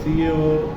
CEO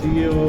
CEO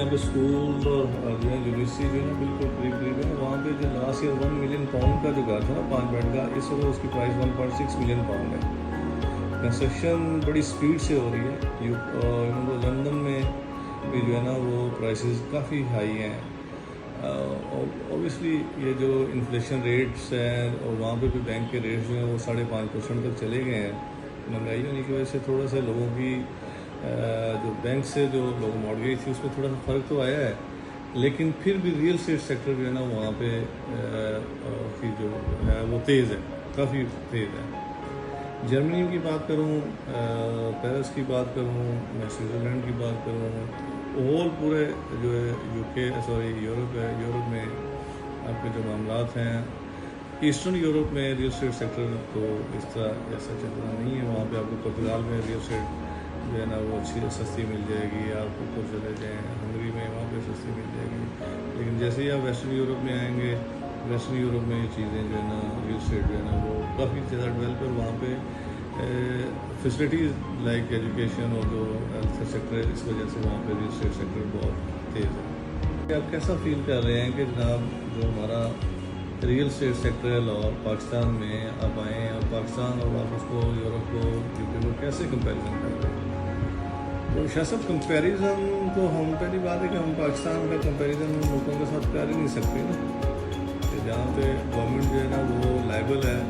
یہاں پہ school اور جو ہے یونیورسٹی جو ہے نا بالکل قریب قریب ہے. وہاں پہ جو لاسٹ ایئر 1 ملین پاؤنڈ کا جو گھر تھا نا 5 بیڈ کا, اس وقت اس کی پرائز 1.6 ملین پاؤنڈ ہے. کنسٹرکشن بڑی سپیڈ سے ہو رہی ہے. لندن میں بھی جو ہے نا وہ پرائسز کافی ہائی ہیں. اوبیسلی یہ جو انفلیشن ریٹس ہیں اور وہاں پہ بھی بینک کے ریٹس جو ہیں وہ 5.5% تک چلے گئے ہیں. مہنگائی ہونے کی وجہ سے تھوڑا سا لوگوں کی جو بینک سے جو لوگ مارگیج تھی اس میں تھوڑا سا فرق تو آیا ہے, لیکن پھر بھی ریئل اسٹیٹ سیکٹر جو ہے نا وہاں پہ کی جو ہے وہ تیز ہے, کافی تیز ہے. جرمنی کی بات کروں, پیرس کی بات کروں, میں سوئٹزرلینڈ کی بات کروں, اور پورے جو ہے یورپ ہے. یورپ میں آپ کے جو معاملات ہیں, ایسٹرن یورپ میں ریئل اسٹیٹ سیکٹر تو اس طرح ایسا چل رہا نہیں ہے. وہاں پہ آپ کو پرتگال میں ریئل اسٹیٹ جو ہے نا وہ اچھی سستی مل جائے گی. آپ اوپر چلے جائیں ہنگری میں, وہاں پہ سستی مل جائے گی. لیکن جیسے ہی آپ ویسٹرن یورپ میں آئیں گے, ویسٹرن یورپ میں یہ چیزیں جو ہے نا ریئل اسٹیٹ جو ہے نا وہ کافی زیادہ ڈیولپ ہے. وہاں پہ فیسلٹیز لائک ایجوکیشن اور جو ہیلتھ سیکٹر ہے, اس وجہ سے وہاں پہ ریئل اسٹیٹ سیکٹر بہت تیز ہے. آپ کیسا فیل کر رہے ہیں کہ جناب جو ہمارا ریئل اسٹیٹ سیکٹر ہے لاہور پاکستان میں آپ آئیں, اور پاکستان اور آپ اس کو یورپ کو یو کے کو کیسے کمپیریزن کر رہے ہیں؟ تو شاہ صاحب کمپیریزن تو ہم پہلی بات ہے کہ ہم پاکستان کا کمپیریزن ان ملکوں کے ساتھ کر ہی نہیں سکتے نا, کہ جہاں پہ گورنمنٹ جو ہے نا وہ لائبل ہے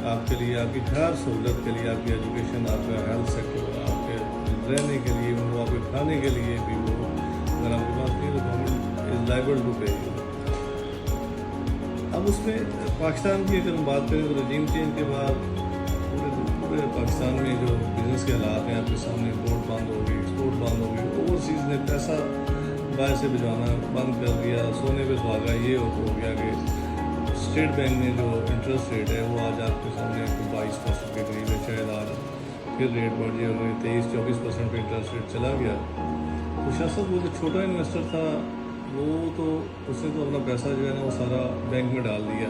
آپ کے لیے, آپ کی ہر سہولت کے لیے, آپ کی ایجوکیشن, آپ کا ہیلتھ سیکٹر, آپ کے رہنے کے لیے, وہ آپ کے کھانے کے لیے بھی, وہ اگر آپ کے پاس نہیں تو government is liable to pay. اب اس میں پاکستان کی اگر ہم بات کریں تو رجیم چینج کے بعد پورے پاکستان میں جو بزنس کے حالات ہیں آپ کے سامنے, امپورٹ بند ہو گئی, ایکسپورٹ بند ہو گئی, اوورسیز نے پیسہ باہر سے بھجوانا بند کر دیا, سونے پہ سہاگا. یہ ہو گیا کہ اسٹیٹ بینک نے جو انٹرسٹ ریٹ ہے وہ آج آپ کے سامنے 22% کے قریب ہے. شاید آج پھر ریٹ بڑھ جائے, اگر 23-24% پہ انٹرسٹ ریٹ چلا گیا تو شاید وہ جو چھوٹا انویسٹر تھا وہ تو اس نے تو اپنا پیسہ جو ہے نا وہ سارا بینک میں ڈال دیا.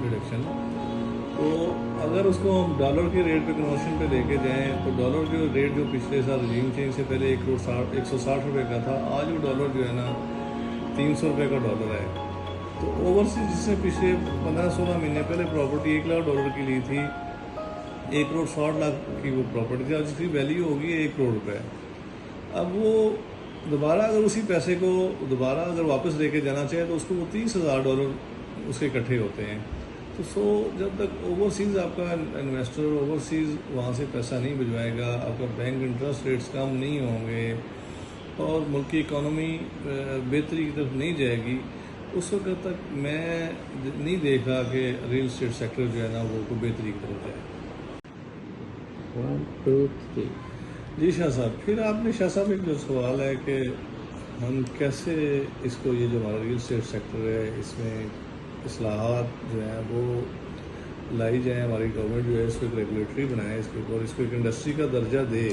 ڈیڈکشن. تو اگر اس کو ہم ڈالر کے ریٹ پہ کنورشن پہ لے کے جائیں تو ڈالر جو ریٹ جو پچھلے سال رجیم چینج سے پہلے 160 روپے کا تھا, آج وہ ڈالر جو ہے نا 300 روپے کا ڈالر ہے. تو اوورسیز جس نے پچھلے 15-16 مہینے پہلے پراپرٹی $1,00,000 کی لی تھی, 1,60,00,000 کی وہ پراپرٹی تھی, جس کی ویلیو ہوگی 1 کروڑ روپے. اب وہ دوبارہ اگر اسی پیسے کو دوبارہ اگر واپس لے کے جانا چاہے تو اس کو وہ $30,000 اس کے اکٹھے ہوتے ہیں. تو جب تک اوورسیز آپ کا انویسٹر اوورسیز وہاں سے پیسہ نہیں بھجوائے گا, آپ کا بینک انٹرسٹ ریٹس کم نہیں ہوں گے اور ملک کی اکانومی بہتری کی طرف نہیں جائے گی, اس وقت تک میں نہیں دیکھ رہا کہ ریئل اسٹیٹ سیکٹر جو ہے نا وہ کو بہتری کی طرف جائے. 1 2 3 جی شاہ صاحب, پھر آپ نے شاہ صاحب ایک جو سوال ہے کہ ہم کیسے اس کو, یہ جو ہمارا ریئل اسٹیٹ سیکٹر ہے اس میں اصلاحات جو ہیں وہ لائی جائیں, ہماری گورنمنٹ جو ہے اس کو ایک ریگولیٹری بنائے, اس کے اوپر اس کو ایک انڈسٹری کا درجہ دے.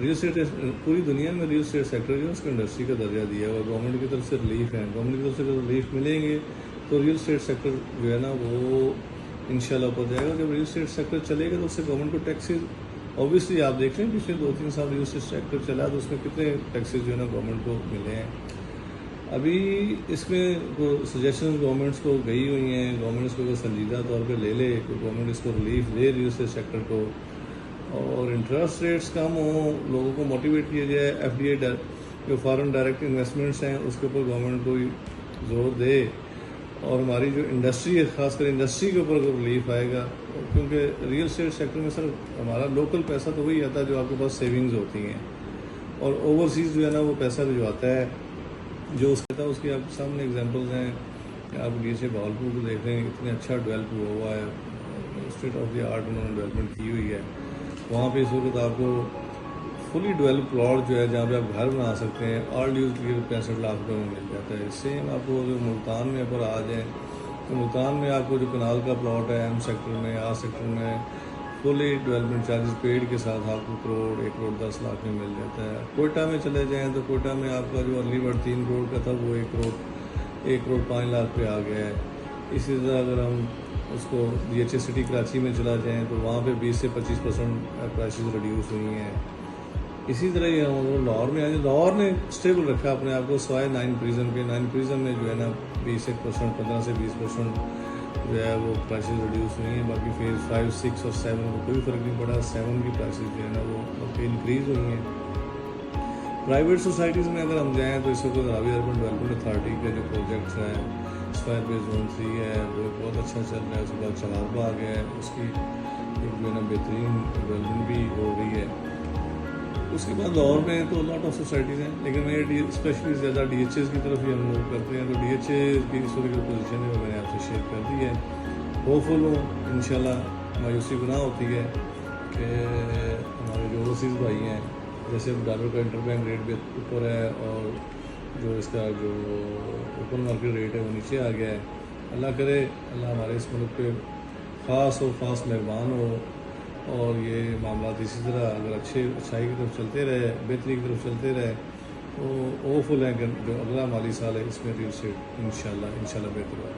ریئل اسٹیٹ پوری دنیا میں ریئل اسٹیٹ سیکٹر جو ہے اس کو انڈسٹری کا درجہ دیا ہے, اور گورنمنٹ کی طرف سے ریلیف ہے. گورنمنٹ کی طرف سے ریلیف ملیں گے تو ریئل اسٹیٹ سیکٹر جو ہے نا وہ انشاءاللہ اوپر جائے گا. جب ریئل اسٹیٹ سیکٹر چلے گا تو اس سے گورنمنٹ کو ٹیکسز, اوبیسلی آپ دیکھ رہے ہیں پچھلے 2-3 سال ریئل اسٹیٹ سیکٹر چلا تو اس میں کتنے ٹیکسز جو ہے نا گورنمنٹ کو ملے ہیں. ابھی اس میں سجیشن گورنمنٹس کو گئی ہوئی ہیں, گورنمنٹ اس کو سنجیدہ طور پہ لے لے, کہ گورنمنٹ اس کو ریلیف دے ریئل اسٹیٹ سیکٹر کو, اور انٹرسٹ ریٹس کم ہوں, لوگوں کو موٹیویٹ کیا جائے. FDI جو فارن ڈائریکٹ انویسٹمنٹس ہیں اس کے اوپر گورنمنٹ کو زور دے, اور ہماری جو انڈسٹری ہے خاص کر انڈسٹری کے اوپر اگر ریلیف آئے گا, کیونکہ ریئل اسٹیٹ سیکٹر میں صرف ہمارا لوکل پیسہ تو وہی آتا ہے جو آپ کے پاس سیونگز ہوتی ہیں, اور اوورسیز جو ہے نا وہ پیسہ بھجواتا ہے جو اس کہتا ہے. اس کی آپ کے سامنے ایگزامپلز ہیں, آپ DSA بھاولپور کو دیکھ رہے ہیں, اتنے اچھا ڈیولپ ہوا ہے, اسٹیٹ آف دی آرٹ انہوں نے ڈیولپمنٹ کی ہوئی ہے. وہاں پہ اس وقت آپ کو فلی ڈیولپ پلاٹ جو ہے جہاں پہ آپ گھر بنا سکتے ہیں, آل ڈیوز کے 65 لاکھ روپے میں مل جاتا ہے. سیم آپ کو جو ملتان میں پر آ جائیں تو ملتان میں آپ کو جو کنال کا پلاٹ ہے M سیکٹر میں, آ سیکٹر میں, فلی ڈیولپمنٹ چارجز پیڈ کے ساتھ آپ کو 1 کروڑ 10 لاکھ میں مل جاتا ہے. کوئٹہ میں چلے جائیں تو کوئٹہ میں آپ کا جو ارلی برڈ 3 کروڑ کا تھا وہ 1 کروڑ 5 لاکھ پہ آ گیا ہے. اسی طرح اگر ہم اس کو DHA سٹی کراچی میں چلا جائیں تو وہاں پہ 20 سے 25% پرائسز ریڈیوس ہوئی ہیں. اسی طرح یہ ہم لاہور میں آئے. لاہور نے اسٹیبل رکھا اپنے آپ کو سوائے 9 پریزن کے. 9 پریزن میں جو ہے نا 20% 15 سے 20% جو ہے وہ پرائسز ریڈیوس ہوئی ہیں. باقی پھر 5, 6 اور 7 کو کوئی فرق نہیں پڑا. 7 کی پرائسز جو ہے نا وہ کافی انکریز ہوئی ہیں. پرائیویٹ سوسائٹیز میں اگر ہم جائیں تو اس وقت راوی اربن ڈیولپمنٹ اتھارٹی کا جو پروجیکٹ ہے اسپائر پہ زون 3 ہے وہ بہت اچھا چل رہا ہے. اس کے بعد چنار باغ ہے, اس کی ایک جو ہے نا بہترین ڈیولپمنٹ بھی ہو رہی ہے. اس کے بعد لاہور میں تو لاٹ آف سوسائٹیز ہیں, لیکن میں اسپیشلی زیادہ DHAs کی طرف ہی ہم لوگ کرتے ہیں. تو DHA کی اس وقت جو پوزیشن ہے وہ میں نے آپ سے شیئر کر دی ہے. ہوپفل ہوں انشاءاللہ. مایوسی گناہ ہوتی ہے کہ ہمارے جو اوورسیز بھائی ہیں جیسے ڈالر کا انٹر بینک ریٹ بھی اوپر ہے اور جو اس کا جو اوپن مارکیٹ ریٹ ہے وہ نیچے آ گیا ہے. اللہ کرے اللہ ہمارے اس ملک پہ خاص مہربان ہو اور یہ معاملات اسی طرح اگر اچھائی کی طرف چلتے رہے, بہتری کی طرف چلتے رہے تو ہوپفل ہیں کہ جو اگلا مالی سال ہے اس میں ریل اسٹیٹ انشاءاللہ بہتر ہوگا.